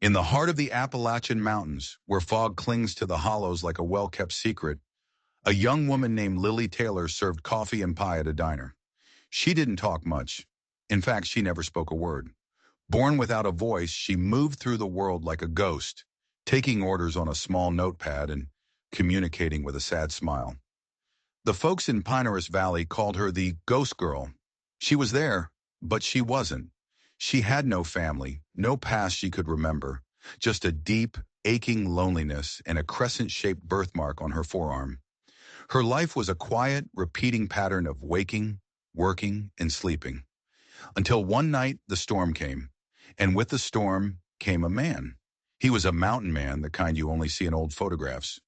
In the heart of the Appalachian Mountains, where fog clings to the hollows like a well-kept secret, a young woman named Lily Taylor served coffee and pie at a diner. She didn't talk much. In fact, she never spoke a word. Born without a voice, she moved through the world like a ghost, taking orders on a small notepad and communicating with a sad smile. The folks in Pinehurst Valley called her the Ghost Girl. She was there, but she wasn't. She had no family, no past she could remember, just a deep, aching loneliness and a crescent-shaped birthmark on her forearm. Her life was a quiet, repeating pattern of waking, working, and sleeping. Until one night, the storm came. And with the storm came a man. He was a mountain man, the kind you only see in old photographs.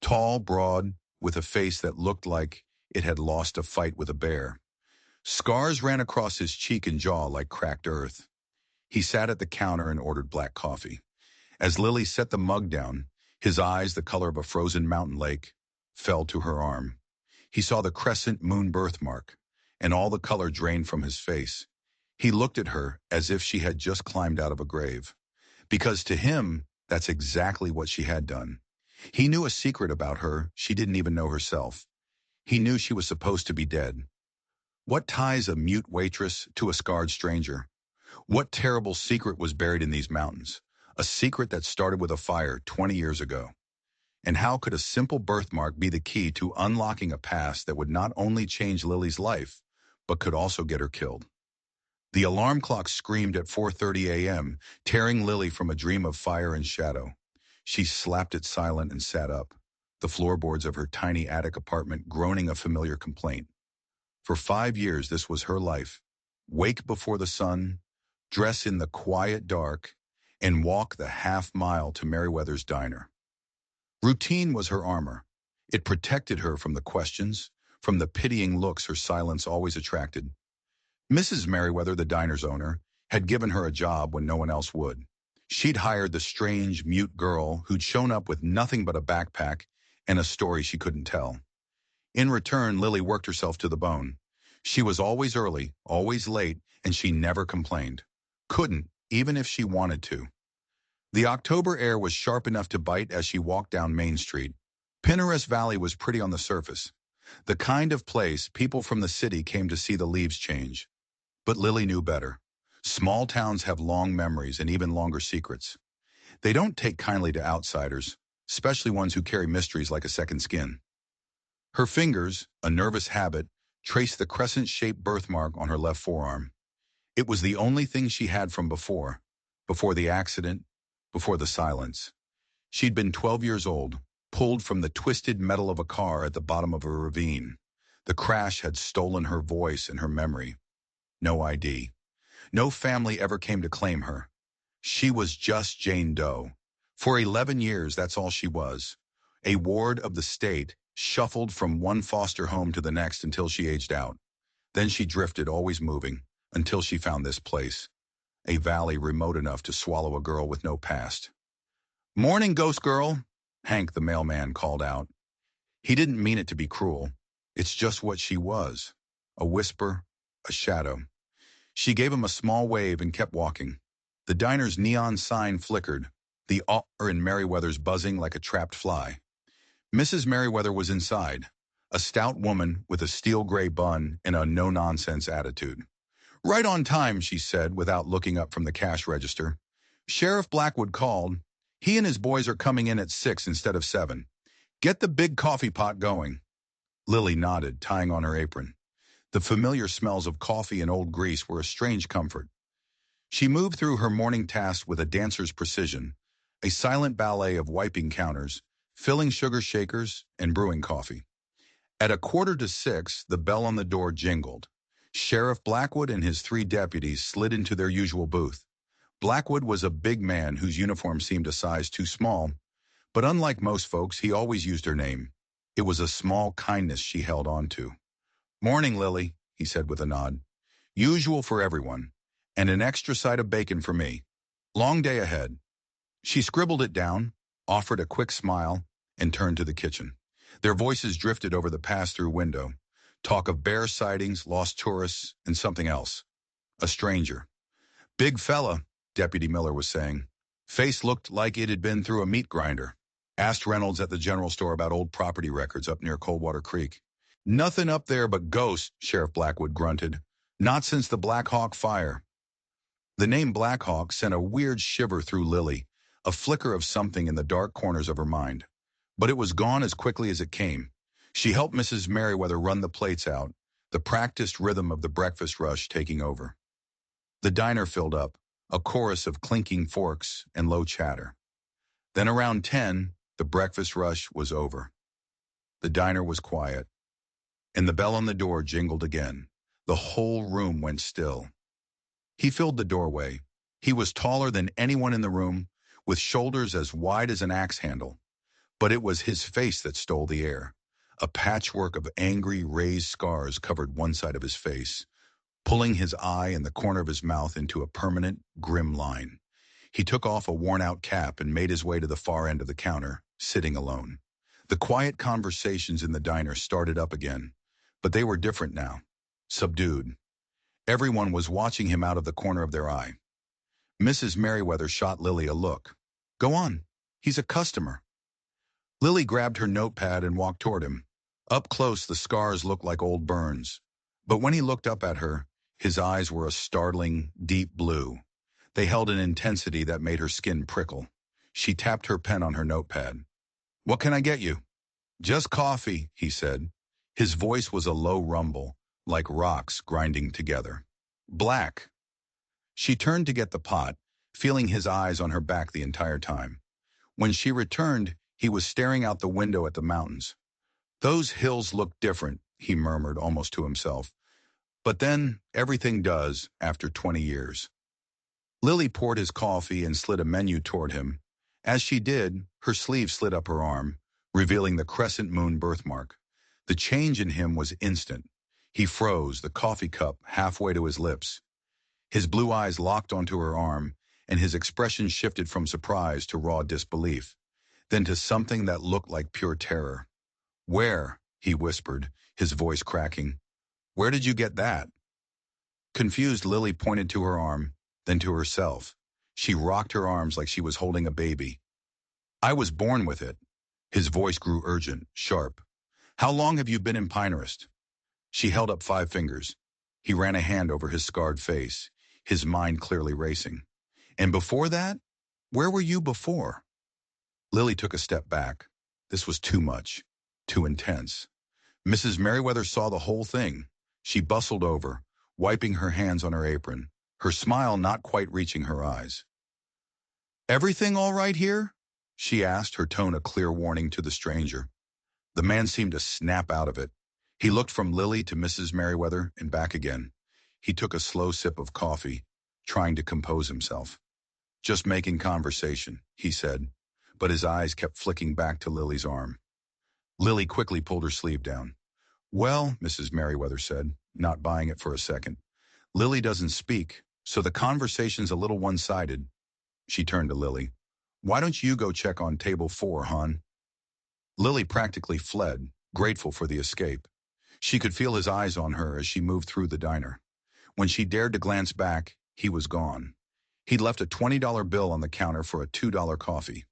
Tall, broad, with a face that looked like it had lost a fight with a bear. Scars ran across his cheek and jaw like cracked earth. He sat at the counter and ordered black coffee. As Lily set the mug down, his eyes, the color of a frozen mountain lake, fell to her arm. He saw the crescent moon birthmark, and all the color drained from his face. He looked at her as if she had just climbed out of a grave. Because to him, that's exactly what she had done. He knew a secret about her she didn't even know herself. He knew she was supposed to be dead. What ties a mute waitress to a scarred stranger? What terrible secret was buried in these mountains? A secret that started with a fire 20 years ago. And how could a simple birthmark be the key to unlocking a past that would not only change Lily's life, but could also get her killed? The alarm clock screamed at 4:30 a.m., tearing Lily from a dream of fire and shadow. She slapped it silent and sat up, the floorboards of her tiny attic apartment groaning a familiar complaint. For 5 years, this was her life. Wake before the sun, dress in the quiet dark, and walk the half-mile to Merriweather's diner. Routine was her armor. It protected her from the questions, from the pitying looks her silence always attracted. Mrs. Merriweather, the diner's owner, had given her a job when no one else would. She'd hired the strange, mute girl who'd shown up with nothing but a backpack and a story she couldn't tell. In return, Lily worked herself to the bone. She was always early, always late, and she never complained. Couldn't, even if she wanted to. The October air was sharp enough to bite as she walked down Main Street. Pinehurst Valley was pretty on the surface, the kind of place people from the city came to see the leaves change. But Lily knew better. Small towns have long memories and even longer secrets. They don't take kindly to outsiders, especially ones who carry mysteries like a second skin. Her fingers, a nervous habit, traced the crescent-shaped birthmark on her left forearm. It was the only thing she had from before the accident, before the silence. She'd been 12 years old, pulled from the twisted metal of a car at the bottom of a ravine. The crash had stolen her voice and her memory. No ID. No family ever came to claim her. She was just Jane Doe. For 11 years, that's all she was. A ward of the state, shuffled from one foster home to the next until she aged out. Then she drifted, always moving, until she found this place. A valley remote enough to swallow a girl with no past. "Morning, ghost girl," Hank the mailman called out. He didn't mean it to be cruel. It's just what she was. A whisper, a shadow. She gave him a small wave and kept walking. The diner's neon sign flickered, the R in Merriweather's buzzing like a trapped fly. Mrs. Merriweather was inside, a stout woman with a steel-gray bun and a no-nonsense attitude. "Right on time," she said without looking up from the cash register. "Sheriff Blackwood called. He and his boys are coming in at 6 instead of 7. Get the big coffee pot going." Lily nodded, tying on her apron. The familiar smells of coffee and old grease were a strange comfort. She moved through her morning task with a dancer's precision, a silent ballet of wiping counters, filling sugar shakers, and brewing coffee. At 5:45, the bell on the door jingled. Sheriff Blackwood and his 3 deputies slid into their usual booth. Blackwood was a big man whose uniform seemed a size too small, but unlike most folks, he always used her name. It was a small kindness she held on to. "Morning, Lily," he said with a nod. "Usual for everyone, and an extra side of bacon for me. Long day ahead." She scribbled it down, offered a quick smile, and turned to the kitchen. Their voices drifted over the pass-through window. Talk of bear sightings, lost tourists, and something else. A stranger. "Big fella," Deputy Miller was saying. Face looked like it had been through a meat grinder. Asked Reynolds at the general store about old property records up near Coldwater Creek. Nothing up there but ghosts, Sheriff Blackwood grunted. Not since the Black Hawk fire. The name Black Hawk sent a weird shiver through Lily, a flicker of something in the dark corners of her mind. But it was gone as quickly as it came. She helped Mrs. Merriweather run the plates out, the practiced rhythm of the breakfast rush taking over. The diner filled up, a chorus of clinking forks and low chatter. Then around 10, the breakfast rush was over. The diner was quiet, and the bell on the door jingled again. The whole room went still. He filled the doorway. He was taller than anyone in the room, with shoulders as wide as an axe handle. But it was his face that stole the air. A patchwork of angry, raised scars covered one side of his face, pulling his eye and the corner of his mouth into a permanent, grim line. He took off a worn-out cap and made his way to the far end of the counter, sitting alone. The quiet conversations in the diner started up again, but they were different now, subdued. Everyone was watching him out of the corner of their eye. Mrs. Merriweather shot Lily a look. Go on. He's a customer. Lily grabbed her notepad and walked toward him. Up close, the scars looked like old burns. But when he looked up at her, his eyes were a startling, deep blue. They held an intensity that made her skin prickle. She tapped her pen on her notepad. What can I get you? Just coffee, he said. His voice was a low rumble, like rocks grinding together. Black. She turned to get the pot, feeling his eyes on her back the entire time. When she returned, he was staring out the window at the mountains. Those hills look different, he murmured almost to himself. But then, everything does after 20 years. Lily poured his coffee and slid a menu toward him. As she did, her sleeve slid up her arm, revealing the crescent moon birthmark. The change in him was instant. He froze, the coffee cup halfway to his lips. His blue eyes locked onto her arm, and his expression shifted from surprise to raw disbelief, then to something that looked like pure terror. Where? He whispered, his voice cracking. Where did you get that? Confused, Lily pointed to her arm, then to herself. She rocked her arms like she was holding a baby. I was born with it. His voice grew urgent, sharp. How long have you been in Pinehurst? She held up 5 fingers. He ran a hand over his scarred face, his mind clearly racing. And before that? Where were you before? Lily took a step back. This was too much, too intense. Mrs. Merriweather saw the whole thing. She bustled over, wiping her hands on her apron, her smile not quite reaching her eyes. Everything all right here? She asked, her tone a clear warning to the stranger. The man seemed to snap out of it. He looked from Lily to Mrs. Merriweather and back again. He took a slow sip of coffee, trying to compose himself. Just making conversation, he said, but his eyes kept flicking back to Lily's arm. Lily quickly pulled her sleeve down. Well, Mrs. Merriweather said, not buying it for a second. Lily doesn't speak, so the conversation's a little one-sided. She turned to Lily. Why don't you go check on table 4, hon? Lily practically fled, grateful for the escape. She could feel his eyes on her as she moved through the diner. When she dared to glance back, he was gone. He'd left a $20 bill on the counter for a $2 coffee.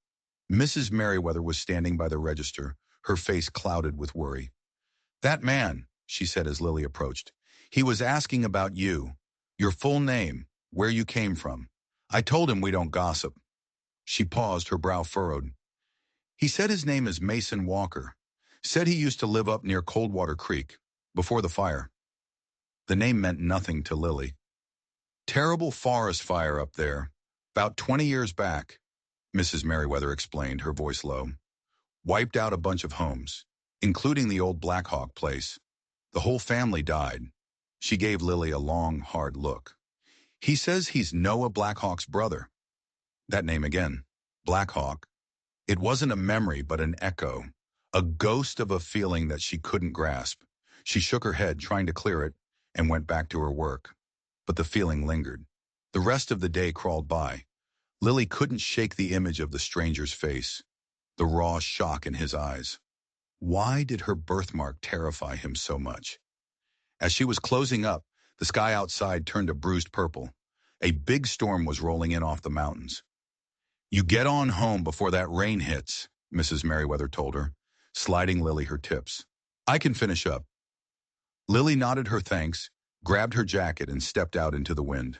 Mrs. Merriweather was standing by the register, her face clouded with worry. That man, she said as Lily approached. He was asking about you, your full name, where you came from. I told him we don't gossip. She paused, her brow furrowed. He said his name is Mason Walker. Said he used to live up near Coldwater Creek, before the fire. The name meant nothing to Lily. Terrible forest fire up there, about 20 years back, Mrs. Merriweather explained, her voice low. Wiped out a bunch of homes, including the old Black Hawk place. The whole family died. She gave Lily a long, hard look. He says he's Noah Black Hawk's brother. That name again, Black Hawk. It wasn't a memory, but an echo, a ghost of a feeling that she couldn't grasp. She shook her head, trying to clear it, and went back to her work. But the feeling lingered. The rest of the day crawled by. Lily couldn't shake the image of the stranger's face, the raw shock in his eyes. Why did her birthmark terrify him so much? As she was closing up, the sky outside turned a bruised purple. A big storm was rolling in off the mountains. You get on home before that rain hits, Mrs. Merriweather told her, sliding Lily her tips. I can finish up. Lily nodded her thanks, grabbed her jacket, and stepped out into the wind.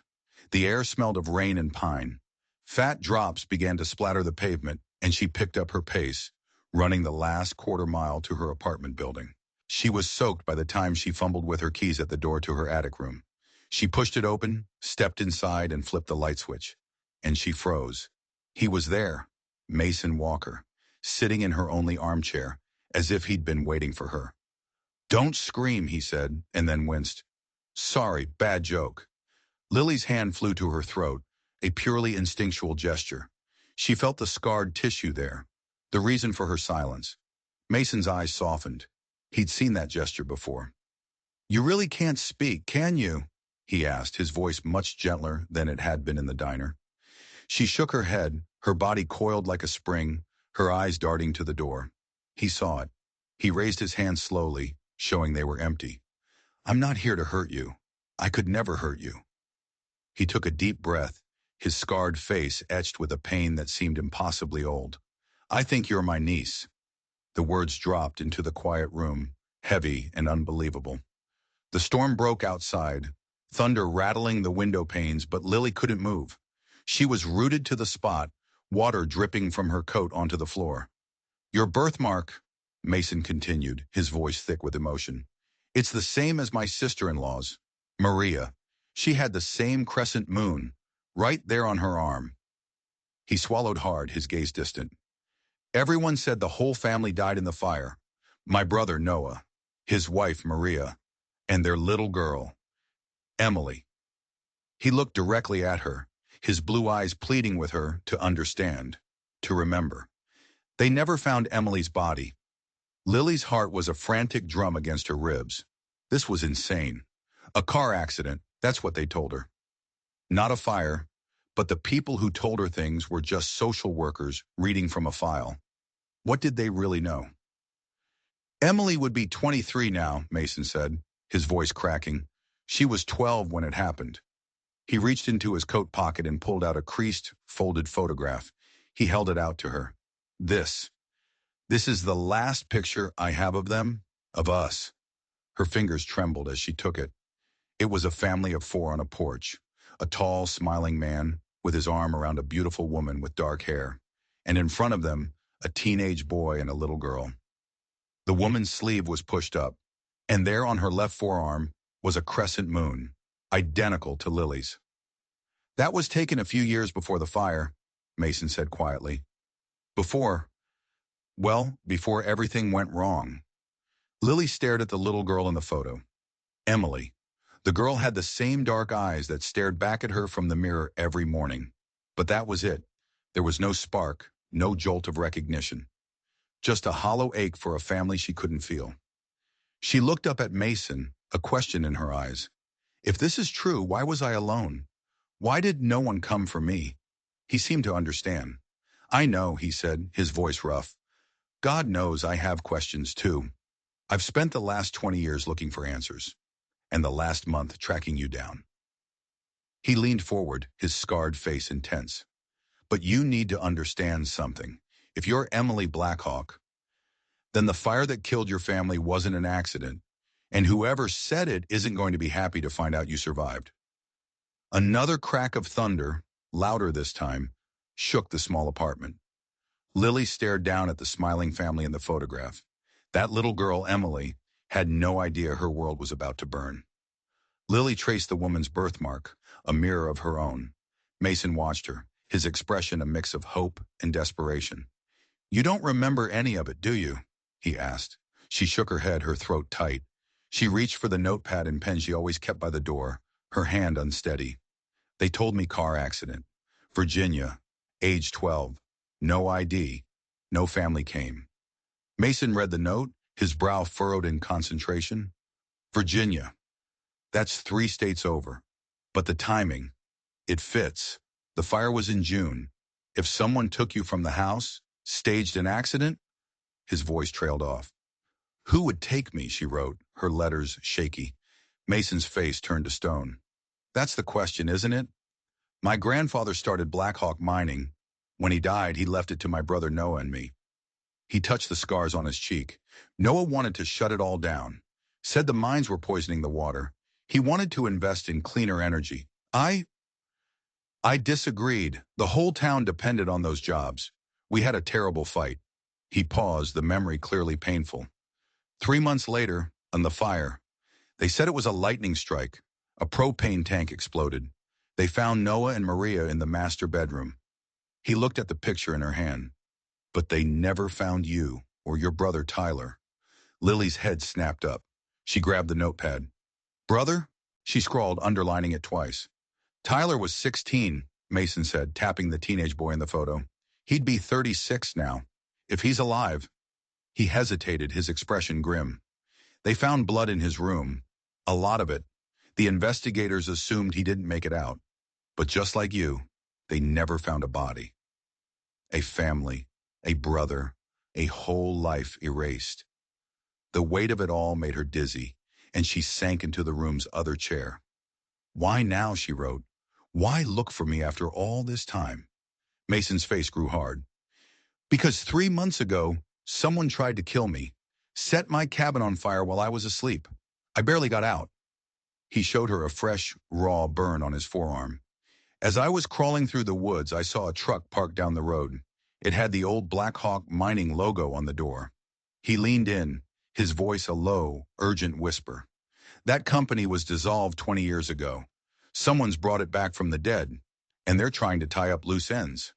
The air smelled of rain and pine. Fat drops began to splatter the pavement, and she picked up her pace, running the last quarter mile to her apartment building. She was soaked by the time she fumbled with her keys at the door to her attic room. She pushed it open, stepped inside, and flipped the light switch. And she froze. He was there, Mason Walker, sitting in her only armchair, as if he'd been waiting for her. Don't scream, he said, and then winced. Sorry, bad joke. Lily's hand flew to her throat, a purely instinctual gesture. She felt the scarred tissue there, the reason for her silence. Mason's eyes softened. He'd seen that gesture before. You really can't speak, can you? He asked, his voice much gentler than it had been in the diner. She shook her head, her body coiled like a spring, her eyes darting to the door. He saw it. He raised his hands slowly, showing they were empty. I'm not here to hurt you. I could never hurt you. He took a deep breath, his scarred face etched with a pain that seemed impossibly old. I think you're my niece. The words dropped into the quiet room, heavy and unbelievable. The storm broke outside, thunder rattling the window panes, but Lily couldn't move. She was rooted to the spot, water dripping from her coat onto the floor. Your birthmark, Mason continued, his voice thick with emotion. It's the same as my sister-in-law's, Maria. She had the same crescent moon, right there on her arm. He swallowed hard, his gaze distant. Everyone said the whole family died in the fire. My brother Noah, his wife Maria, and their little girl, Emily. He looked directly at her, his blue eyes pleading with her to understand, to remember. They never found Emily's body. Lily's heart was a frantic drum against her ribs. This was insane. A car accident, that's what they told her. Not a fire, but the people who told her things were just social workers reading from a file. What did they really know? Emily would be 23 now, Mason said, his voice cracking. She was 12 when it happened. He reached into his coat pocket and pulled out a creased, folded photograph. He held it out to her. This is the last picture I have of them, of us. Her fingers trembled as she took it. It was a family of 4 on a porch, a tall, smiling man with his arm around a beautiful woman with dark hair, and in front of them, a teenage boy and a little girl. The woman's sleeve was pushed up, and there on her left forearm was a crescent moon, identical to Lily's. That was taken a few years before the fire, Mason said quietly. Before everything went wrong. Lily stared at the little girl in the photo. Emily. The girl had the same dark eyes that stared back at her from the mirror every morning. But that was it. There was no spark, no jolt of recognition. Just a hollow ache for a family she couldn't feel. She looked up at Mason, a question in her eyes. If this is true, why was I alone? Why did no one come for me? He seemed to understand. I know, he said, his voice rough. God knows I have questions too. I've spent the last 20 years looking for answers, and the last month tracking you down. He leaned forward, his scarred face intense. But you need to understand something. If you're Emily Blackhawk, then the fire that killed your family wasn't an accident, and whoever said it isn't going to be happy to find out you survived. Another crack of thunder, louder this time, shook the small apartment. Lily stared down at the smiling family in the photograph. That little girl, Emily, had no idea her world was about to burn. Lily traced the woman's birthmark, a mirror of her own. Mason watched her, his expression a mix of hope and desperation. You don't remember any of it, do you? He asked. She shook her head, her throat tight. She reached for the notepad and pen she always kept by the door, her hand unsteady. They told me car accident. Virginia, age 12. No ID. No family came. Mason read the note, his brow furrowed in concentration. Virginia. That's 3 states over. But the timing, it fits. The fire was in June. If someone took you from the house, staged an accident, his voice trailed off. Who would take me, she wrote, her letters shaky. Mason's face turned to stone. That's the question, isn't it? My grandfather started Blackhawk Mining. When he died, he left it to my brother Noah and me. He touched the scars on his cheek. Noah wanted to shut it all down. Said the mines were poisoning the water. He wanted to invest in cleaner energy. I disagreed. The whole town depended on those jobs. We had a terrible fight. He paused, the memory clearly painful. 3 months later, on the fire, they said it was a lightning strike. A propane tank exploded. They found Noah and Maria in the master bedroom. He looked at the picture in her hand. But they never found you or your brother Tyler. Lily's head snapped up. She grabbed the notepad. Brother? She scrawled, underlining it twice. Tyler was 16, Mason said, tapping the teenage boy in the photo. He'd be 36 now. If he's alive. He hesitated, his expression grim. They found blood in his room. A lot of it. The investigators assumed he didn't make it out. But just like you, they never found a body. A family, a brother, a whole life erased. The weight of it all made her dizzy, and she sank into the room's other chair. Why now, she wrote. Why look for me after all this time? Mason's face grew hard. Because 3 months ago, someone tried to kill me, set my cabin on fire while I was asleep. I barely got out. He showed her a fresh, raw burn on his forearm. As I was crawling through the woods, I saw a truck parked down the road. It had the old Black Hawk mining logo on the door. He leaned in, his voice a low, urgent whisper. That company was dissolved 20 years ago. Someone's brought it back from the dead, and they're trying to tie up loose ends.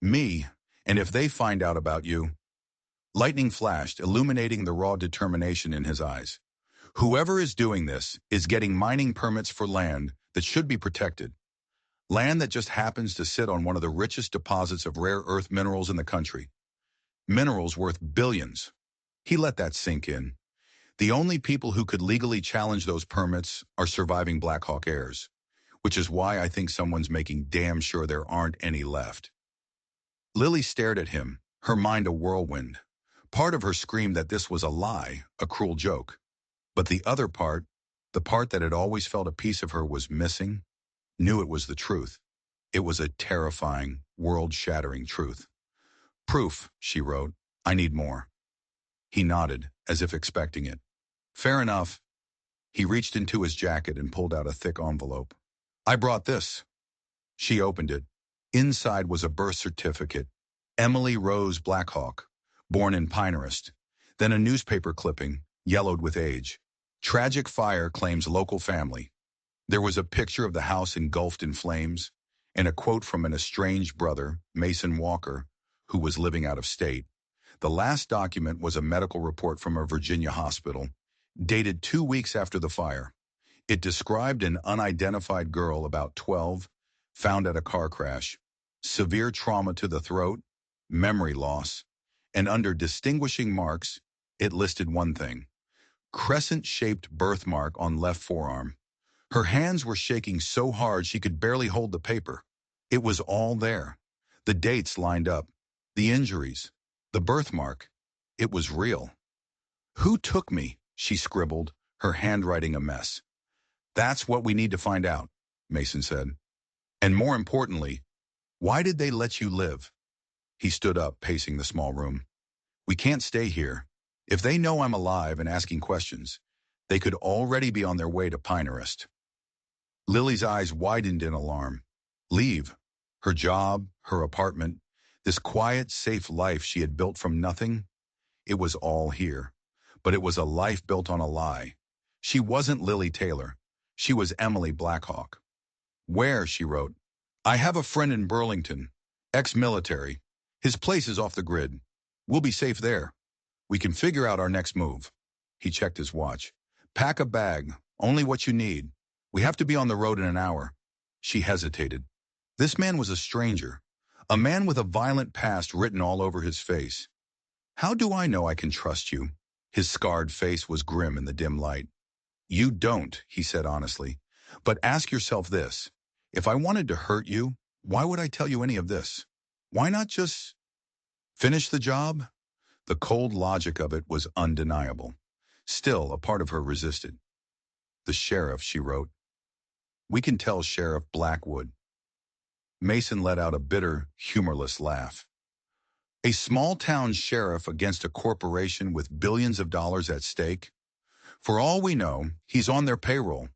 Me, and if they find out about you. Lightning flashed, illuminating the raw determination in his eyes. Whoever is doing this is getting mining permits for land that should be protected. Land that just happens to sit on one of the richest deposits of rare earth minerals in the country. Minerals worth billions. He let that sink in. The only people who could legally challenge those permits are surviving Black Hawk heirs, which is why I think someone's making damn sure there aren't any left. Lily stared at him, her mind a whirlwind. Part of her screamed that this was a lie, a cruel joke. But the other part, the part that had always felt a piece of her was missing, knew it was the truth. It was a terrifying, world-shattering truth. Proof, she wrote. I need more. He nodded, as if expecting it. Fair enough. He reached into his jacket and pulled out a thick envelope. I brought this. She opened it. Inside was a birth certificate. Emily Rose Blackhawk, born in Pinehurst. Then a newspaper clipping, yellowed with age. Tragic fire claims local family. There was a picture of the house engulfed in flames, and a quote from an estranged brother, Mason Walker, who was living out of state. The last document was a medical report from a Virginia hospital, dated 2 weeks after the fire. It described an unidentified girl about 12, found at a car crash, severe trauma to the throat, memory loss, and under distinguishing marks, it listed one thing: crescent-shaped birthmark on left forearm. Her hands were shaking so hard she could barely hold the paper. It was all there. The dates lined up, the injuries, the birthmark. It was real. Who took me? She scribbled, her handwriting a mess. That's what we need to find out, Mason said. And more importantly, why did they let you live? He stood up, pacing the small room. We can't stay here. If they know I'm alive and asking questions, they could already be on their way to Pinehurst. Lily's eyes widened in alarm. Leave. Her job, her apartment, this quiet, safe life she had built from nothing. It was all here. But it was a life built on a lie. She wasn't Lily Taylor. She was Emily Blackhawk. Where, she wrote. I have a friend in Burlington, ex-military. His place is off the grid. We'll be safe there. We can figure out our next move. He checked his watch. Pack a bag, only what you need. We have to be on the road in an hour. She hesitated. This man was a stranger, a man with a violent past written all over his face. How do I know I can trust you? His scarred face was grim in the dim light. You don't, he said honestly. But ask yourself this. If I wanted to hurt you, why would I tell you any of this? Why not just finish the job? The cold logic of it was undeniable. Still, a part of her resisted. The sheriff, she wrote. We can tell Sheriff Blackwood. Mason let out a bitter, humorless laugh. A small-town sheriff against a corporation with billions of dollars at stake? For all we know, he's on their payroll.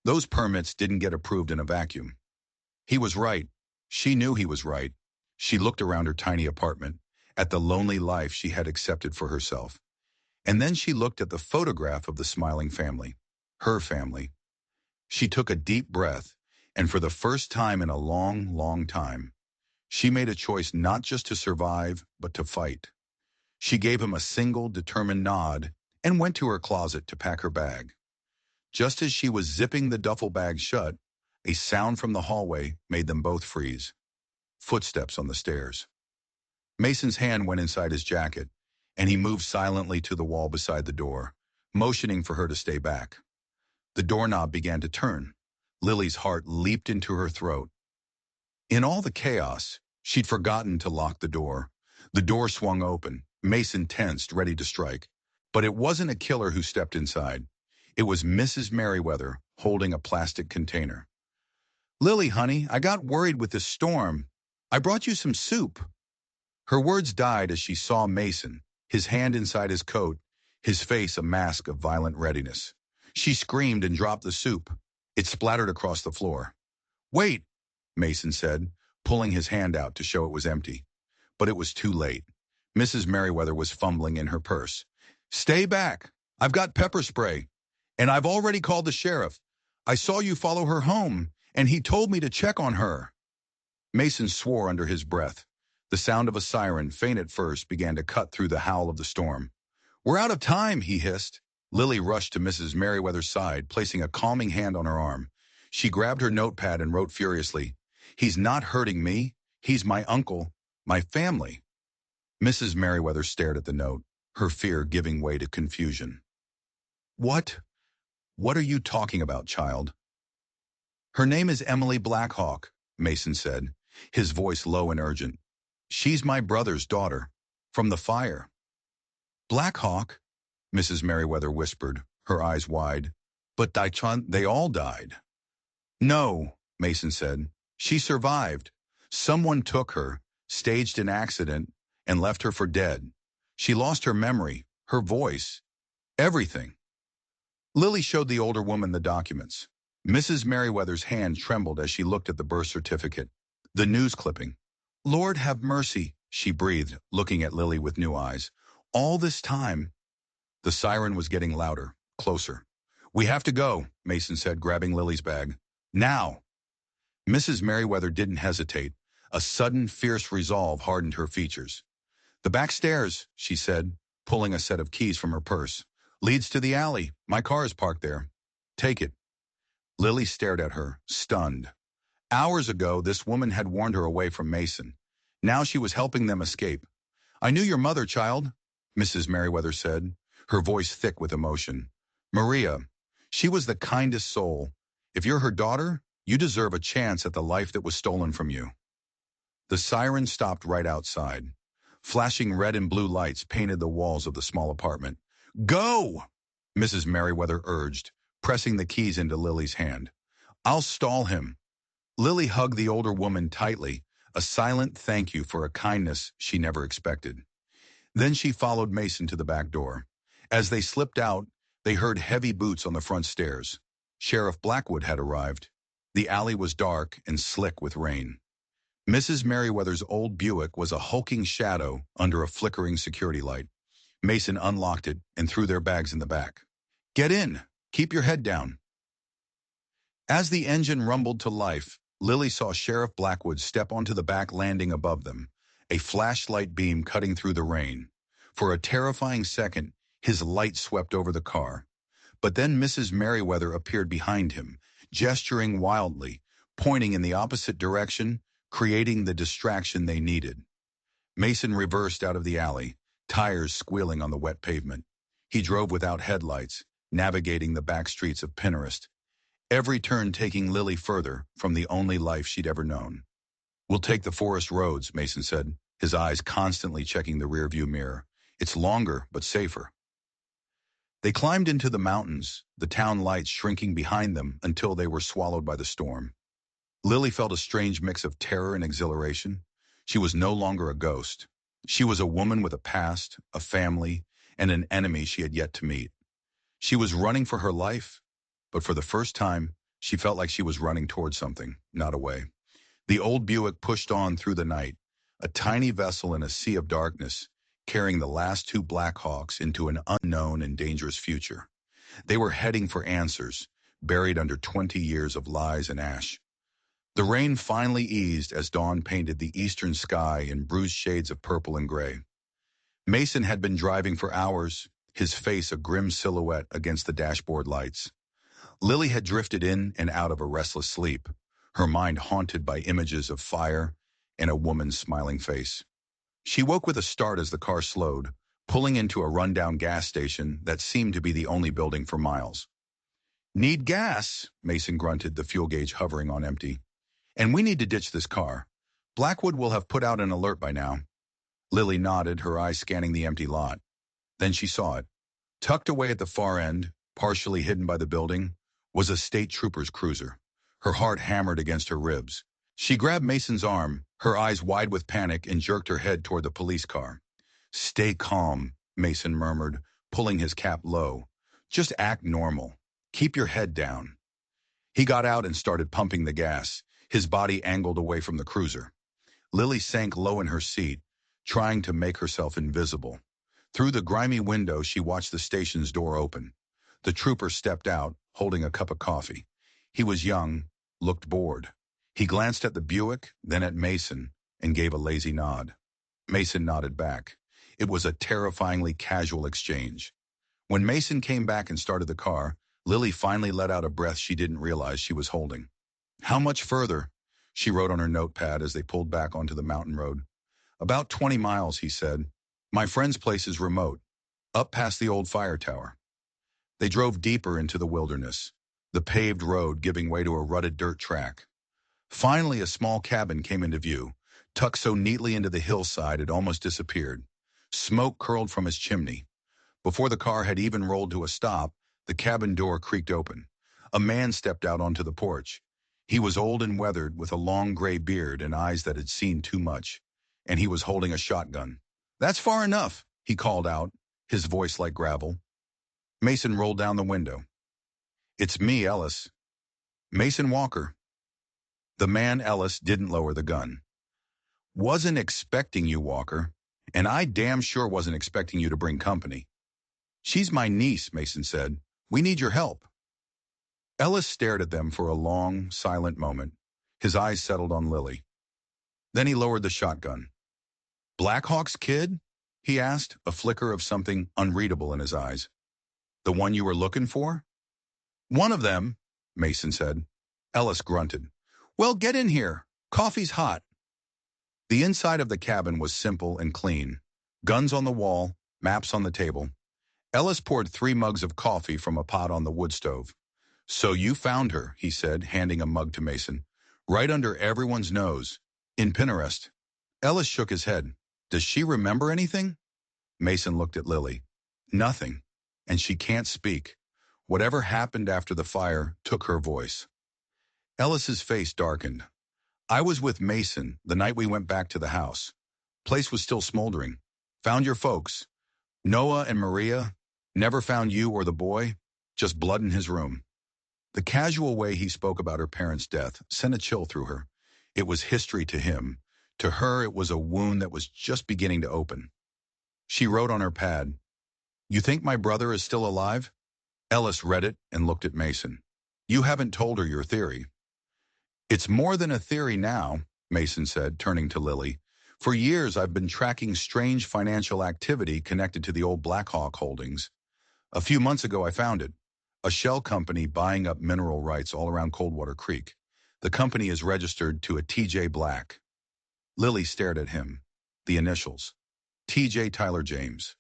Those permits didn't get approved in a vacuum. He was right. She knew he was right. She looked around her tiny apartment, at the lonely life she had accepted for herself. And then she looked at the photograph of the smiling family. Her family. She took a deep breath, and for the first time in a long, long time, she made a choice not just to survive, but to fight. She gave him a single, determined nod and went to her closet to pack her bag. Just as she was zipping the duffel bag shut, a sound from the hallway made them both freeze. Footsteps on the stairs. Mason's hand went inside his jacket, and he moved silently to the wall beside the door, motioning for her to stay back. The doorknob began to turn. Lily's heart leaped into her throat. In all the chaos, she'd forgotten to lock the door. The door swung open. Mason tensed, ready to strike. But it wasn't a killer who stepped inside. It was Mrs. Merriweather, holding a plastic container. "Lily, honey, I got worried with this storm. I brought you some soup." Her words died as she saw Mason, his hand inside his coat, his face a mask of violent readiness. She screamed and dropped the soup. It splattered across the floor. "Wait," Mason said, pulling his hand out to show it was empty. But it was too late. Mrs. Merriweather was fumbling in her purse. "Stay back. I've got pepper spray. And I've already called the sheriff. I saw you follow her home, and he told me to check on her." Mason swore under his breath. The sound of a siren, faint at first, began to cut through the howl of the storm. "We're out of time," he hissed. Lily rushed to Mrs. Merriweather's side, placing a calming hand on her arm. She grabbed her notepad and wrote furiously, "He's not hurting me. He's my uncle, my family." Mrs. Merriweather stared at the note, her fear giving way to confusion. What? What are you talking about, child?" "Her name is Emily Blackhawk," Mason said, his voice low and urgent. "She's my brother's daughter, from the fire." "Blackhawk?" Mrs. Merriweather whispered, her eyes wide. "But they all died." "No," Mason said. "She survived. Someone took her, staged an accident, and left her for dead. She lost her memory, her voice, everything." Lily showed the older woman the documents. Mrs. Merriweather's hand trembled as she looked at the birth certificate. The news clipping. "Lord have mercy," she breathed, looking at Lily with new eyes. "All this time." The siren was getting louder, closer. "We have to go," Mason said, grabbing Lily's bag. "Now." Mrs. Merriweather didn't hesitate. A sudden, fierce resolve hardened her features. "The back stairs," she said, pulling a set of keys from her purse. "Leads to the alley. My car is parked there. Take it." Lily stared at her, stunned. Hours ago, this woman had warned her away from Mason. Now she was helping them escape. "I knew your mother, child," Mrs. Merriweather said, her voice thick with emotion. "Maria. She was the kindest soul. If you're her daughter, you deserve a chance at the life that was stolen from you." The siren stopped right outside. Flashing red and blue lights painted the walls of the small apartment. "Go!" Mrs. Merriweather urged, pressing the keys into Lily's hand. "I'll stall him." Lily hugged the older woman tightly, a silent thank you for a kindness she never expected. Then she followed Mason to the back door. As they slipped out, they heard heavy boots on the front stairs. Sheriff Blackwood had arrived. The alley was dark and slick with rain. Mrs. Merriweather's old Buick was a hulking shadow under a flickering security light. Mason unlocked it and threw their bags in the back. "Get in. Keep your head down." As the engine rumbled to life, Lily saw Sheriff Blackwood step onto the back landing above them, a flashlight beam cutting through the rain. For a terrifying second, his light swept over the car. But then Mrs. Merriweather appeared behind him, gesturing wildly, pointing in the opposite direction, creating the distraction they needed. Mason reversed out of the alley, tires squealing on the wet pavement. He drove without headlights, navigating the back streets of Pinterest, every turn taking Lily further from the only life she'd ever known. "We'll take the forest roads," Mason said, his eyes constantly checking the rearview mirror. "It's longer, but safer." They climbed into the mountains, the town lights shrinking behind them until they were swallowed by the storm. Lily felt a strange mix of terror and exhilaration. She was no longer a ghost. She was a woman with a past, a family, and an enemy she had yet to meet. She was running for her life, but for the first time, she felt like she was running towards something, not away. The old Buick pushed on through the night, a tiny vessel in a sea of darkness, carrying the last two Blackhawks into an unknown and dangerous future. They were heading for answers, buried under 20 years of lies and ash. The rain finally eased as dawn painted the eastern sky in bruised shades of purple and gray. Mason had been driving for hours, his face a grim silhouette against the dashboard lights. Lily had drifted in and out of a restless sleep, her mind haunted by images of fire and a woman's smiling face. She woke with a start as the car slowed, pulling into a rundown gas station that seemed to be the only building for miles. "Need gas," Mason grunted, the fuel gauge hovering on empty. "And we need to ditch this car. Blackwood will have put out an alert by now." Lily nodded, her eyes scanning the empty lot. Then she saw it. Tucked away at the far end, partially hidden by the building, was a state trooper's cruiser. Her heart hammered against her ribs. She grabbed Mason's arm, her eyes wide with panic, and jerked her head toward the police car. "Stay calm," Mason murmured, pulling his cap low. "Just act normal. Keep your head down." He got out and started pumping the gas, his body angled away from the cruiser. Lily sank low in her seat, trying to make herself invisible. Through the grimy window, she watched the station's door open. The trooper stepped out, holding a cup of coffee. He was young, looked bored. He glanced at the Buick, then at Mason, and gave a lazy nod. Mason nodded back. It was a terrifyingly casual exchange. When Mason came back and started the car, Lily finally let out a breath she didn't realize she was holding. "How much further?" she wrote on her notepad as they pulled back onto the mountain road. "About 20 miles, he said. My friend's place is remote, up past the old fire tower." They drove deeper into the wilderness, the paved road giving way to a rutted dirt track. Finally, a small cabin came into view, tucked so neatly into the hillside it almost disappeared. Smoke curled from its chimney. Before the car had even rolled to a stop, the cabin door creaked open. A man stepped out onto the porch. He was old and weathered, with a long gray beard and eyes that had seen too much, and he was holding a shotgun. "That's far enough," he called out, his voice like gravel. Mason rolled down the window. "It's me, Ellis." "Mason Walker." The man, Ellis, didn't lower the gun. "Wasn't expecting you, Walker. And I damn sure wasn't expecting you to bring company." "She's my niece," Mason said. "We need your help." Ellis stared at them for a long, silent moment. His eyes settled on Lily. Then he lowered the shotgun. "Blackhawk's kid?" he asked, a flicker of something unreadable in his eyes. "The one you were looking for?" "One of them," Mason said. Ellis grunted. "Well, get in here. Coffee's hot." The inside of the cabin was simple and clean. Guns on the wall, maps on the table. Ellis poured 3 mugs of coffee from a pot on the wood stove. "So you found her," he said, handing a mug to Mason. "Right under everyone's nose. In Pinterest." Ellis shook his head. "Does she remember anything?" Mason looked at Lily. "Nothing. And she can't speak. Whatever happened after the fire took her voice." Ellis's face darkened. "I was with Mason the night we went back to the house. Place was still smoldering. Found your folks. Noah and Maria. Never found you or the boy. Just blood in his room." The casual way he spoke about her parents' death sent a chill through her. It was history to him. To her, it was a wound that was just beginning to open. She wrote on her pad, "You think my brother is still alive?" Ellis read it and looked at Mason. "You haven't told her your theory." "It's more than a theory now," Mason said, turning to Lily. "For years, I've been tracking strange financial activity connected to the old Blackhawk holdings. A few months ago, I found it. A shell company buying up mineral rights all around Coldwater Creek. The company is registered to a T.J. Black." Lily stared at him. The initials. T.J. Tyler James.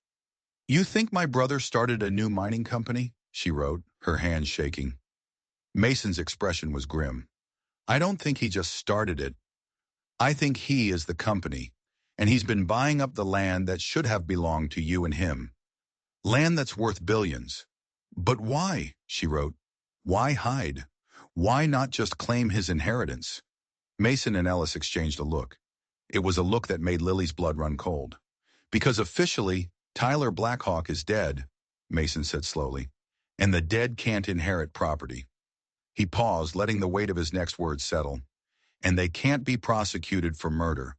"You think my brother started a new mining company?" she wrote, her hands shaking. Mason's expression was grim. "I don't think he just started it. I think he is the company, and he's been buying up the land that should have belonged to you and him. Land that's worth billions. But why?" she wrote. "Why hide? Why not just claim his inheritance?" Mason and Ellis exchanged a look. It was a look that made Lily's blood run cold. Because officially, Tyler Blackhawk is dead, Mason said slowly, and the dead can't inherit property. He paused, letting the weight of his next words settle. And they can't be prosecuted for murder.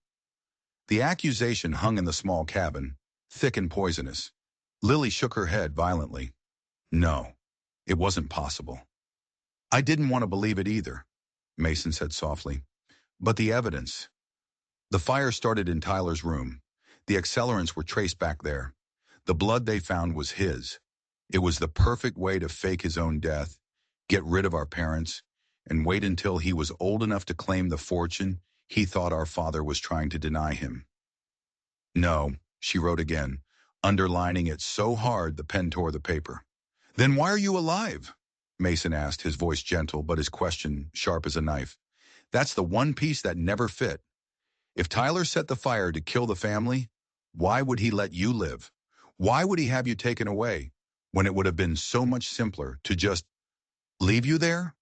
The accusation hung in the small cabin, thick and poisonous. Lily shook her head violently. No, it wasn't possible. I didn't want to believe it either, Mason said softly. But the evidence. The fire started in Tyler's room. The accelerants were traced back there. The blood they found was his. It was the perfect way to fake his own death, get rid of our parents, and wait until he was old enough to claim the fortune he thought our father was trying to deny him. No, she wrote again, underlining it so hard the pen tore the paper. Then why are you alive? Mason asked, his voice gentle but his question sharp as a knife. That's the one piece that never fit. If Tyler set the fire to kill the family, why would he let you live? Why would he have you taken away when it would have been so much simpler to just leave you there?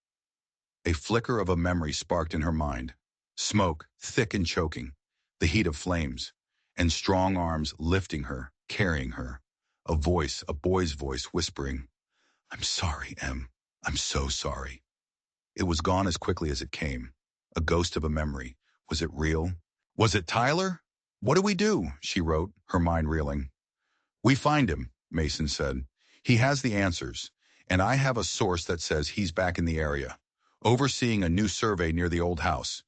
A flicker of a memory sparked in her mind. Smoke, thick and choking, the heat of flames, and strong arms lifting her, carrying her. A voice, a boy's voice, whispering, I'm sorry, Em. I'm so sorry. It was gone as quickly as it came. A ghost of a memory. Was it real? Was it Tyler? What do we do? She wrote, her mind reeling. We find him, Mason said. He has the answers, and I have a source that says he's back in the area, overseeing a new survey near the old house.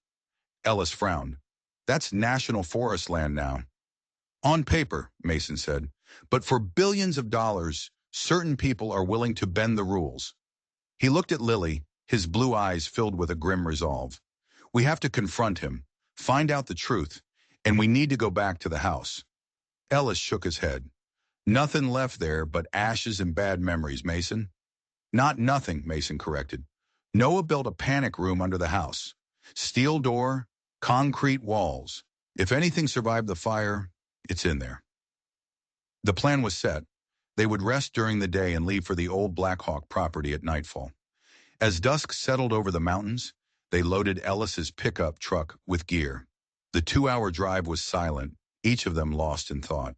Ellis frowned. That's national forest land now. On paper, Mason said, but for billions of dollars, certain people are willing to bend the rules. He looked at Lily, his blue eyes filled with a grim resolve. We have to confront him, find out the truth, and we need to go back to the house. Ellis shook his head. Nothing left there but ashes and bad memories, Mason. Not nothing, Mason corrected. Noah built a panic room under the house. Steel door, concrete walls. If anything survived the fire, it's in there. The plan was set. They would rest during the day and leave for the old Blackhawk property at nightfall. As dusk settled over the mountains, they loaded Ellis's pickup truck with gear. The 2-hour drive was silent, each of them lost in thought.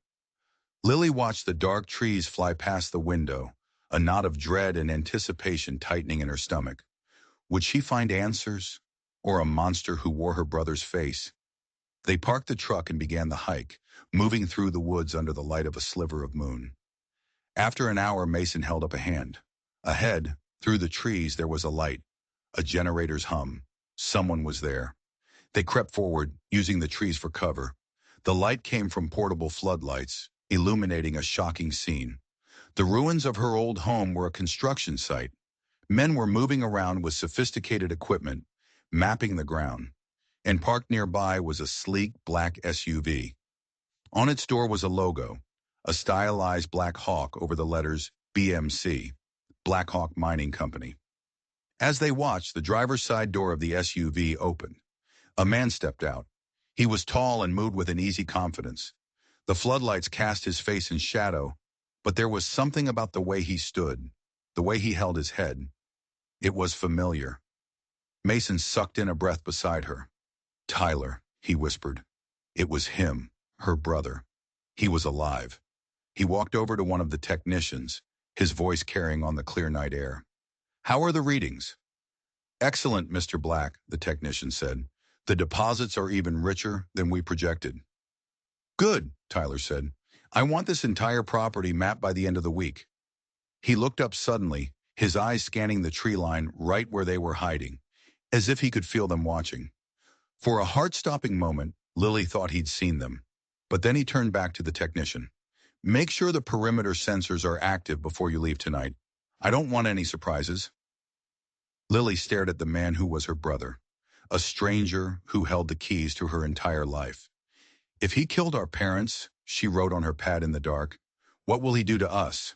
Lily watched the dark trees fly past the window, a knot of dread and anticipation tightening in her stomach. Would she find answers, or a monster who wore her brother's face? They parked the truck and began the hike, moving through the woods under the light of a sliver of moon. After an hour, Mason held up a hand. Ahead, through the trees, there was a light, a generator's hum. Someone was there. They crept forward, using the trees for cover. The light came from portable floodlights, illuminating a shocking scene. The ruins of her old home were a construction site. Men were moving around with sophisticated equipment, mapping the ground. And parked nearby was a sleek black SUV. On its door was a logo, a stylized black hawk over the letters BMC, Blackhawk Mining Company. As they watched, the driver's side door of the SUV opened. A man stepped out. He was tall and moved with an easy confidence. The floodlights cast his face in shadow, but there was something about the way he stood, the way he held his head. It was familiar. Mason sucked in a breath beside her. Tyler, he whispered. It was him, her brother. He was alive. He walked over to one of the technicians, his voice carrying on the clear night air. How are the readings? Excellent, Mr. Black, the technician said. The deposits are even richer than we projected. Good, Tyler said. I want this entire property mapped by the end of the week. He looked up suddenly, his eyes scanning the tree line right where they were hiding, as if he could feel them watching. For a heart-stopping moment, Lily thought he'd seen them. But then he turned back to the technician. Make sure the perimeter sensors are active before you leave tonight. I don't want any surprises. Lily stared at the man who was her brother, a stranger who held the keys to her entire life. If he killed our parents, she wrote on her pad in the dark, what will he do to us?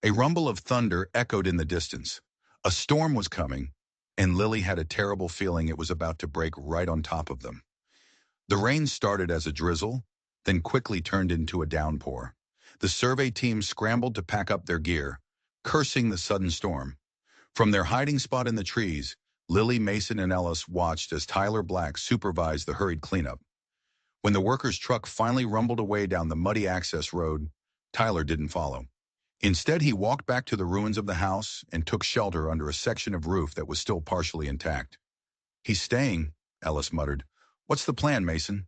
A rumble of thunder echoed in the distance. A storm was coming, and Lily had a terrible feeling it was about to break right on top of them. The rain started as a drizzle, then quickly turned into a downpour. The survey team scrambled to pack up their gear, cursing the sudden storm. From their hiding spot in the trees, Lily, Mason, and Ellis watched as Tyler Black supervised the hurried cleanup. When the workers' truck finally rumbled away down the muddy access road, Tyler didn't follow. Instead, he walked back to the ruins of the house and took shelter under a section of roof that was still partially intact. "He's staying," Ellis muttered. "What's the plan, Mason?"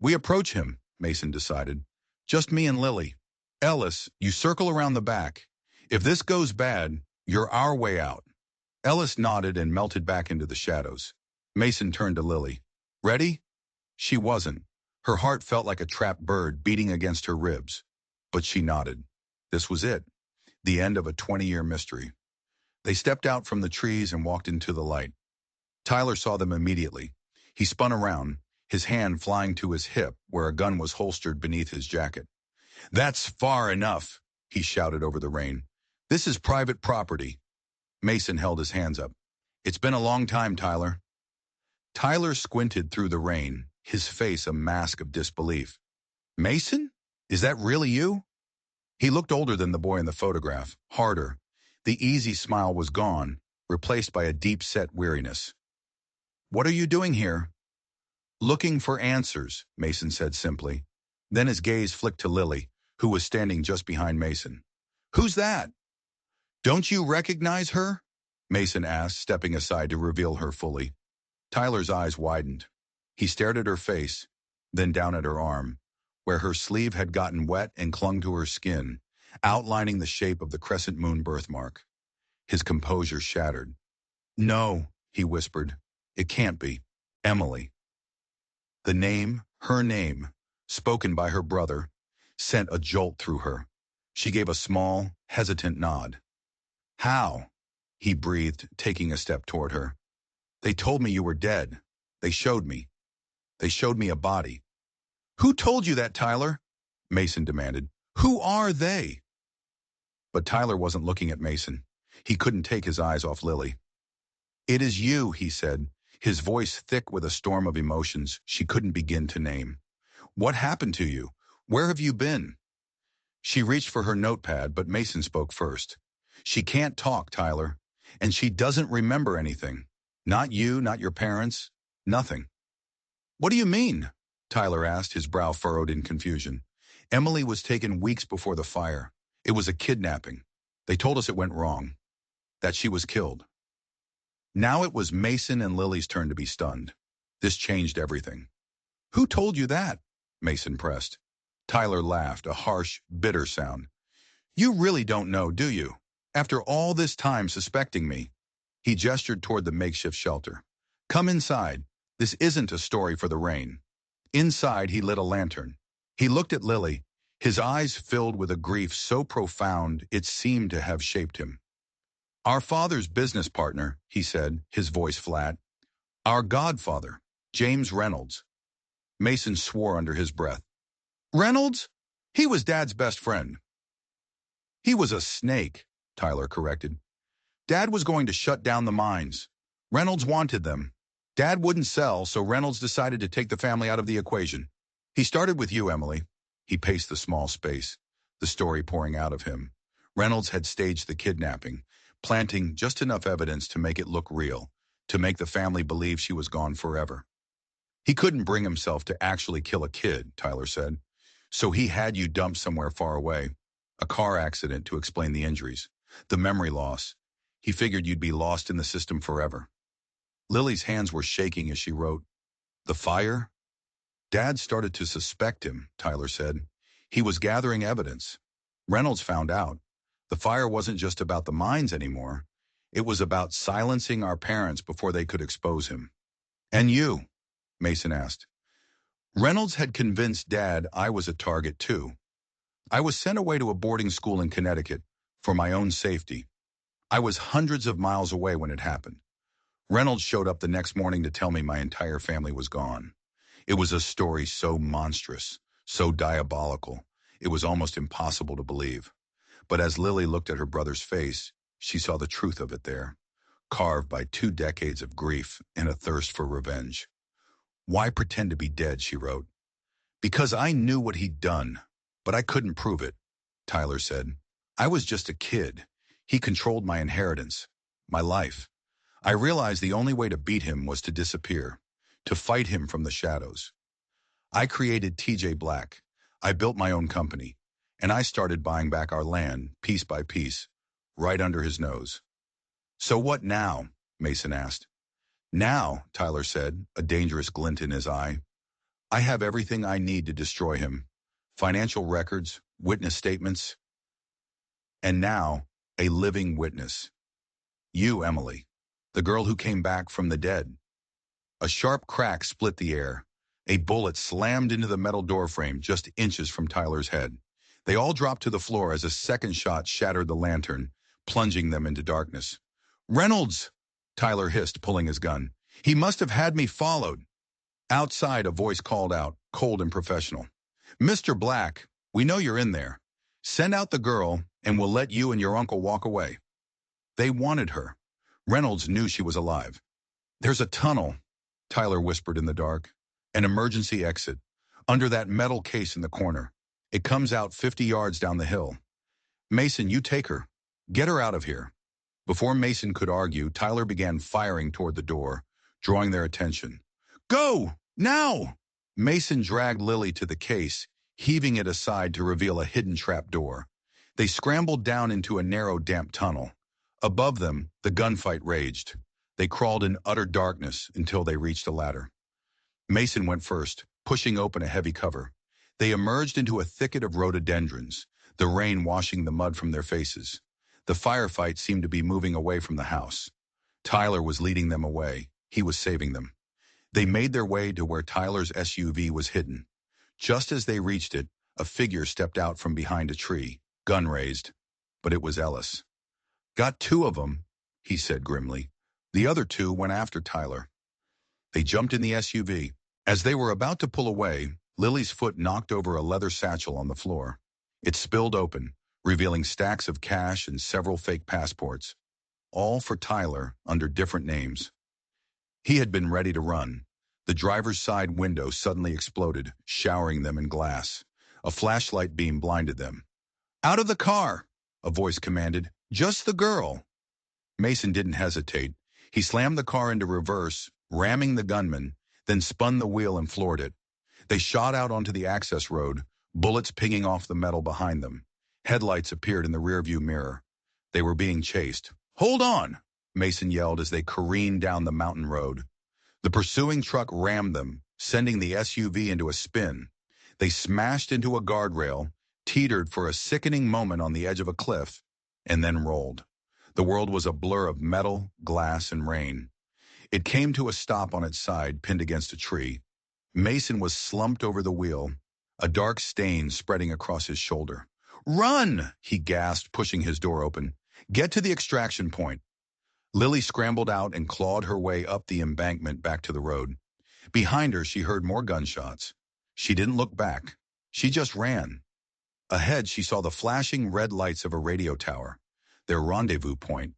"We approach him," Mason decided. "Just me and Lily. Ellis, you circle around the back. If this goes bad, you're our way out." Ellis nodded and melted back into the shadows. Mason turned to Lily. "Ready?" She wasn't. Her heart felt like a trapped bird beating against her ribs. But she nodded. This was it. The end of a 20-year mystery. They stepped out from the trees and walked into the light. Tyler saw them immediately. He spun around, his hand flying to his hip where a gun was holstered beneath his jacket. "That's far enough," he shouted over the rain. "This is private property." Mason held his hands up. "It's been a long time, Tyler." Tyler squinted through the rain, his face a mask of disbelief. "Mason? Is that really you?" He looked older than the boy in the photograph, harder. The easy smile was gone, replaced by a deep-set weariness. "What are you doing here?" "Looking for answers," Mason said simply. Then his gaze flicked to Lily, who was standing just behind Mason. "Who's that?" "Don't you recognize her?" Mason asked, stepping aside to reveal her fully. Tyler's eyes widened. He stared at her face, then down at her arm, where her sleeve had gotten wet and clung to her skin, outlining the shape of the crescent moon birthmark. His composure shattered. "No," he whispered. "It can't be. Emily." The name, her name, spoken by her brother, sent a jolt through her. She gave a small, hesitant nod. "How?" he breathed, taking a step toward her. "They told me you were dead. They showed me. They showed me a body." "Who told you that, Tyler?" Mason demanded. "Who are they?" But Tyler wasn't looking at Mason. He couldn't take his eyes off Lily. "It is you," he said, his voice thick with a storm of emotions she couldn't begin to name. "What happened to you? Where have you been?" She reached for her notepad, but Mason spoke first. "She can't talk, Tyler, and she doesn't remember anything. Not you, not your parents, nothing." "What do you mean?" Tyler asked, his brow furrowed in confusion. "Emily was taken weeks before the fire. It was a kidnapping. They told us it went wrong, that she was killed." Now it was Mason and Lily's turn to be stunned. This changed everything. "Who told you that?" Mason pressed. Tyler laughed, a harsh, bitter sound. "You really don't know, do you? After all this time suspecting me." He gestured toward the makeshift shelter. "Come inside. This isn't a story for the rain." Inside, he lit a lantern. He looked at Lily, his eyes filled with a grief so profound it seemed to have shaped him. "Our father's business partner," he said, his voice flat. "Our godfather, James Reynolds." Mason swore under his breath. "Reynolds? He was Dad's best friend." "He was a snake," Tyler corrected. "Dad was going to shut down the mines. Reynolds wanted them. Dad wouldn't sell, so Reynolds decided to take the family out of the equation. He started with you, Emily." He paced the small space, the story pouring out of him. Reynolds had staged the kidnapping, planting just enough evidence to make it look real, to make the family believe she was gone forever. "He couldn't bring himself to actually kill a kid," Tyler said. "So he had you dumped somewhere far away. A car accident to explain the injuries. The memory loss. He figured you'd be lost in the system forever." Lily's hands were shaking as she wrote. "The fire?" "Dad started to suspect him," Tyler said. "He was gathering evidence. Reynolds found out. The fire wasn't just about the mines anymore. It was about silencing our parents before they could expose him." "And you?" Mason asked. "Reynolds had convinced Dad I was a target too. I was sent away to a boarding school in Connecticut for my own safety. I was hundreds of miles away when it happened. Reynolds showed up the next morning to tell me my entire family was gone. It was a story so monstrous, so diabolical, it was almost impossible to believe. But as Lily looked at her brother's face, she saw the truth of it there, carved by 2 decades of grief and a thirst for revenge. "Why pretend to be dead?" she wrote. "Because I knew what he'd done, but I couldn't prove it," Tyler said. "I was just a kid. He controlled my inheritance, my life. I realized the only way to beat him was to disappear, to fight him from the shadows. I created TJ Black. I built my own company, and I started buying back our land, piece by piece, right under his nose. So what now? Mason asked. Now, Tyler said, a dangerous glint in his eye. I have everything I need to destroy him. Financial records, witness statements, and now, a living witness. You, Emily, the girl who came back from the dead. A sharp crack split the air. A bullet slammed into the metal doorframe just inches from Tyler's head. They all dropped to the floor as a second shot shattered the lantern, plunging them into darkness. Reynolds! Tyler hissed, pulling his gun. He must have had me followed. Outside, a voice called out, cold and professional. Mr. Black, we know you're in there. Send out the girl, and we'll let you and your uncle walk away. They wanted her. Reynolds knew she was alive. There's a tunnel, Tyler whispered in the dark. An emergency exit. Under that metal case in the corner. It comes out 50 yards down the hill. Mason, you take her. Get her out of here. Before Mason could argue, Tyler began firing toward the door, drawing their attention. Go! Now! Mason dragged Lily to the case, heaving it aside to reveal a hidden trap door. They scrambled down into a narrow, damp tunnel. Above them, the gunfight raged. They crawled in utter darkness until they reached a ladder. Mason went first, pushing open a heavy cover. They emerged into a thicket of rhododendrons, the rain washing the mud from their faces. The firefight seemed to be moving away from the house. Tyler was leading them away. He was saving them. They made their way to where Tyler's SUV was hidden. Just as they reached it, a figure stepped out from behind a tree, gun raised. But it was Ellis. Got two of them, he said grimly. The other two went after Tyler. They jumped in the SUV. As they were about to pull away, Lily's foot knocked over a leather satchel on the floor. It spilled open, revealing stacks of cash and several fake passports, all for Tyler under different names. He had been ready to run. The driver's side window suddenly exploded, showering them in glass. A flashlight beam blinded them. Out of the car, a voice commanded. Just the girl. Mason didn't hesitate. He slammed the car into reverse, ramming the gunman, then spun the wheel and floored it. They shot out onto the access road, bullets pinging off the metal behind them. Headlights appeared in the rearview mirror. They were being chased. Hold on, Mason yelled as they careened down the mountain road. The pursuing truck rammed them, sending the SUV into a spin. They smashed into a guardrail, teetered for a sickening moment on the edge of a cliff, and then rolled. The world was a blur of metal, glass, and rain. It came to a stop on its side, pinned against a tree. Mason was slumped over the wheel, a dark stain spreading across his shoulder. Run! He gasped, pushing his door open. Get to the extraction point. Lily scrambled out and clawed her way up the embankment back to the road. Behind her, she heard more gunshots. She didn't look back. She just ran. Ahead, she saw the flashing red lights of a radio tower, their rendezvous point.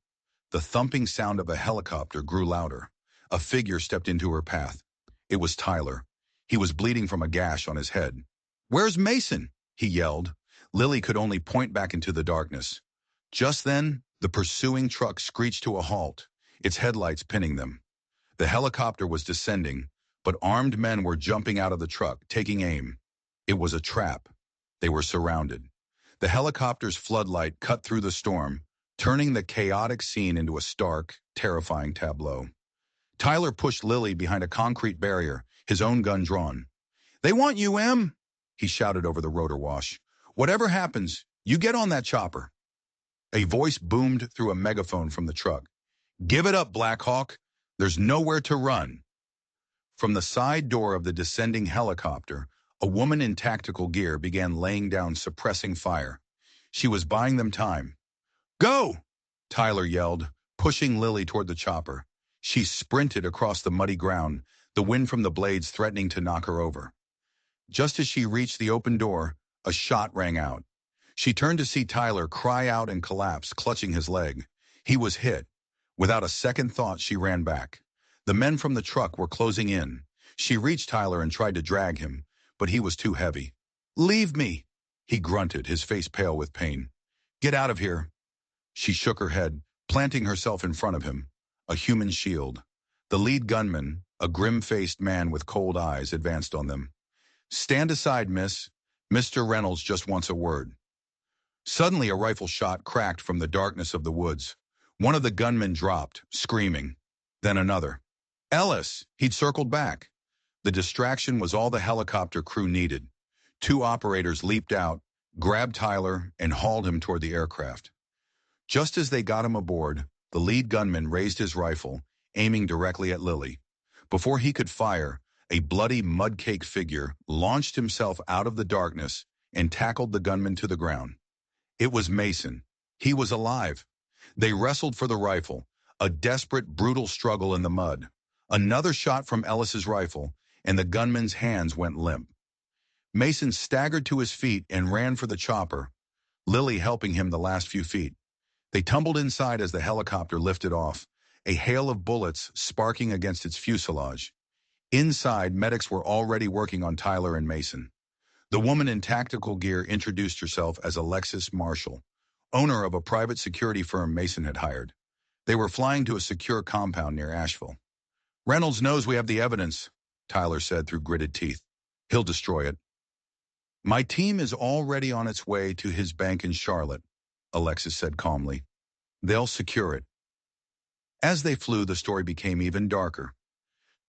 The thumping sound of a helicopter grew louder. A figure stepped into her path. It was Tyler. He was bleeding from a gash on his head. Where's Mason? He yelled. Lily could only point back into the darkness. Just then, the pursuing truck screeched to a halt, its headlights pinning them. The helicopter was descending, but armed men were jumping out of the truck, taking aim. It was a trap. They were surrounded. The helicopter's floodlight cut through the storm, turning the chaotic scene into a stark, terrifying tableau. Tyler pushed Lily behind a concrete barrier, his own gun drawn. They want you, Em, he shouted over the rotor wash. Whatever happens, you get on that chopper. A voice boomed through a megaphone from the truck. Give it up, Black Hawk. There's nowhere to run. From the side door of the descending helicopter, a woman in tactical gear began laying down suppressing fire. She was buying them time. Go! Tyler yelled, pushing Lily toward the chopper. She sprinted across the muddy ground, the wind from the blades threatening to knock her over. Just as she reached the open door, a shot rang out. She turned to see Tyler cry out and collapse, clutching his leg. He was hit. Without a second thought, she ran back. The men from the truck were closing in. She reached Tyler and tried to drag him, but he was too heavy. Leave me, he grunted, his face pale with pain. Get out of here. She shook her head, planting herself in front of him. a human shield. The lead gunman, a grim-faced man with cold eyes, advanced on them. "Stand aside, miss. Mr. Reynolds just wants a word." Suddenly, a rifle shot cracked from the darkness of the woods. One of the gunmen dropped, screaming. Then another. Ellis! He'd circled back. The distraction was all the helicopter crew needed. Two operators leaped out, grabbed Tyler, and hauled him toward the aircraft. Just as they got him aboard, the lead gunman raised his rifle, aiming directly at Lily. Before he could fire, a bloody mud-cake figure launched himself out of the darkness and tackled the gunman to the ground. It was Mason. He was alive. They wrestled for the rifle, a desperate, brutal struggle in the mud. Another shot from Ellis's rifle, and the gunman's hands went limp. Mason staggered to his feet and ran for the chopper, Lily helping him the last few feet. They tumbled inside as the helicopter lifted off, a hail of bullets sparking against its fuselage. Inside, medics were already working on Tyler and Mason. The woman in tactical gear introduced herself as Alexis Marshall, owner of a private security firm Mason had hired. They were flying to a secure compound near Asheville. "Reynolds knows we have the evidence," Tyler said through gritted teeth. "He'll destroy it." "My team is already on its way to his bank in Charlotte," Alexis said calmly. "They'll secure it." As they flew, the story became even darker.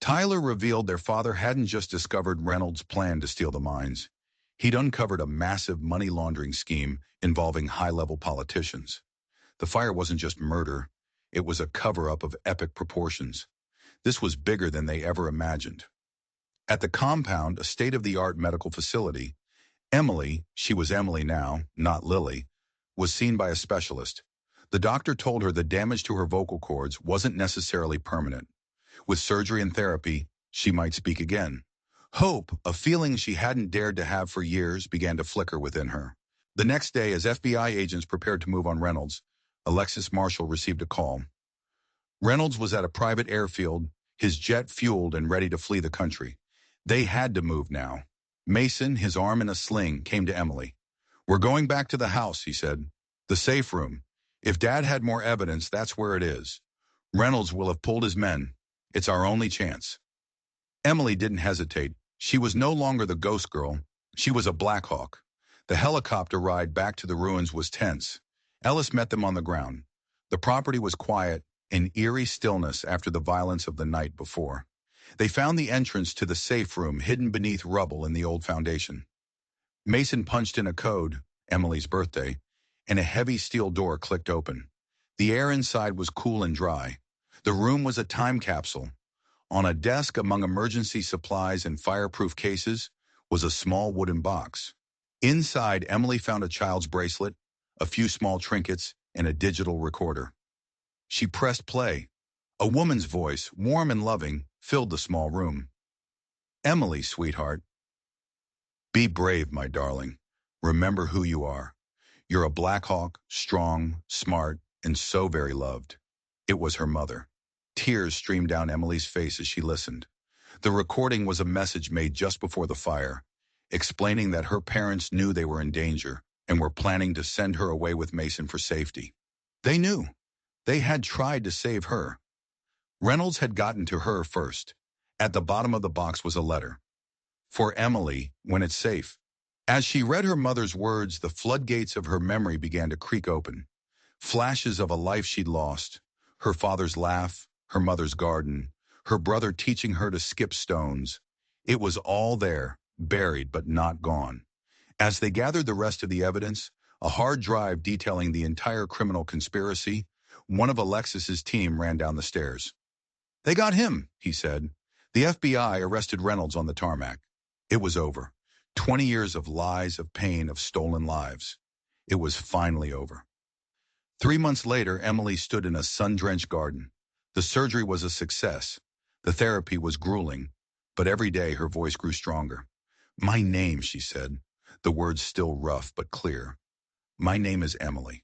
Tyler revealed their father hadn't just discovered Reynolds' plan to steal the mines. He'd uncovered a massive money laundering scheme involving high-level politicians. The fire wasn't just murder, it was a cover-up of epic proportions. This was bigger than they ever imagined. At the compound, a state-of-the-art medical facility, Emily, she was Emily now, not Lily, was seen by a specialist. The doctor told her the damage to her vocal cords wasn't necessarily permanent. With surgery and therapy, she might speak again. Hope, a feeling she hadn't dared to have for years, began to flicker within her. The next day, as FBI agents prepared to move on Reynolds, Alexis Marshall received a call. Reynolds was at a private airfield, his jet fueled and ready to flee the country. They had to move now. Mason, his arm in a sling, came to Emily. "We're going back to the house," he said. "The safe room. If Dad had more evidence, that's where it is. Reynolds will have pulled his men. It's our only chance." Emily didn't hesitate. She was no longer the ghost girl. She was a Black Hawk. The helicopter ride back to the ruins was tense. Ellis met them on the ground. The property was quiet, in eerie stillness after the violence of the night before. They found the entrance to the safe room hidden beneath rubble in the old foundation. Mason punched in a code, Emily's birthday, and a heavy steel door clicked open. The air inside was cool and dry. The room was a time capsule. On a desk among emergency supplies and fireproof cases was a small wooden box. Inside, Emily found a child's bracelet, a few small trinkets, and a digital recorder. She pressed play. A woman's voice, warm and loving, filled the small room. "Emily, sweetheart. Be brave, my darling. Remember who you are. You're a Black Hawk, strong, smart, and so very loved." It was her mother. Tears streamed down Emily's face as she listened. The recording was a message made just before the fire, explaining that her parents knew they were in danger and were planning to send her away with Mason for safety. They knew. They had tried to save her. Reynolds had gotten to her first. At the bottom of the box was a letter. "For Emily, when it's safe." As she read her mother's words, the floodgates of her memory began to creak open. Flashes of a life she'd lost. Her father's laugh, her mother's garden, her brother teaching her to skip stones. It was all there, buried but not gone. As they gathered the rest of the evidence, a hard drive detailing the entire criminal conspiracy, one of Alexis's team ran down the stairs. "They got him," he said. The FBI arrested Reynolds on the tarmac. It was over. 20 years of lies, of pain, of stolen lives. It was finally over. 3 months later, Emily stood in a sun-drenched garden. The surgery was a success. The therapy was grueling, but every day her voice grew stronger. "My name," she said, the words still rough but clear. "My name is Emily."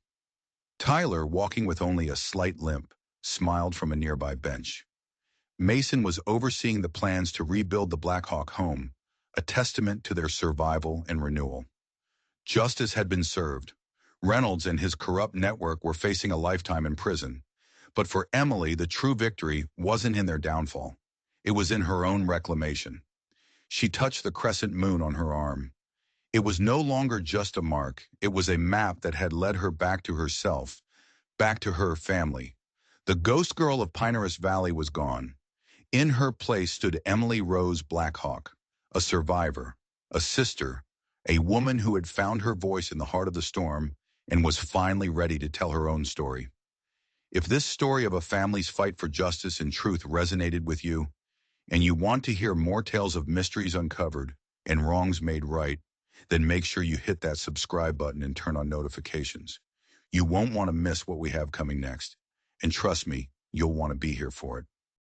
Tyler, walking with only a slight limp, smiled from a nearby bench. Mason was overseeing the plans to rebuild the Black Hawk home, a testament to their survival and renewal. Justice had been served. Reynolds and his corrupt network were facing a lifetime in prison, But for Emily, the true victory wasn't in their downfall. It was in her own reclamation. She touched the crescent moon on her arm. It was no longer just a mark. It was a map that had led her back to herself, back to her family. The ghost girl of Pinehurst Valley was gone. In her place stood Emily Rose Blackhawk, a survivor, a sister, a woman who had found her voice in the heart of the storm and was finally ready to tell her own story. If this story of a family's fight for justice and truth resonated with you, and you want to hear more tales of mysteries uncovered and wrongs made right, then make sure you hit that subscribe button and turn on notifications. You won't want to miss what we have coming next. And trust me, you'll want to be here for it.